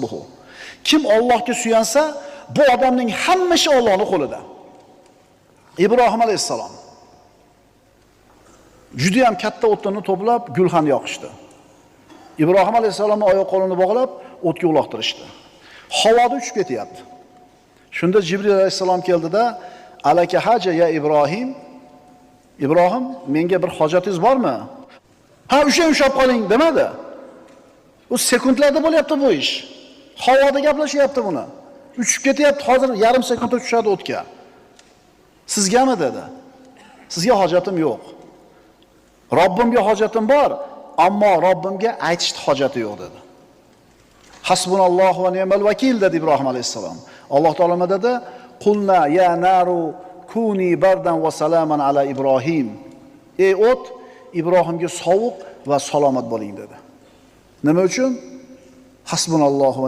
hasbuhu. Kim Allohga suyansa, bu odamning hamma ishi Allohning qo'lida. Ibrohim alayhisalom juda ham katta o'tni to'plab gulxan yoqishdi. Ibrohim alayhisalomning oyoq qo'lini bog'lab o'tga uloqtirishdi. Havoda uchib ketyapti. Shunda Jibril alayhisalom keldida, "Alaka haja ya Ibrohim?" Ibrohim, menga bir hojatingiz bormi? "Ha, ushlab qoling" demadi. U sekundlarda bo'lyapti bu ish. Havoda gaplashyapti buni. Uchib ketyapti, hozir yarim sekundda tushadi o'tga. Sizgami dedi. Sizga hojatim yo'q. Robbimga hojatim bor, ammo Robbimga aytishni hojati yo'q dedi. Hasbunallohu va ni'mal vakil dedi Ibrohim alayhisalom. Alloh taolo dedi, "Qulna ya naru kuni bardan va salaman ala Ibrohim." Ey o't, Ibrohimga sovuq va salomat bo'ling dedi. Nima uchun? Hasbunallohu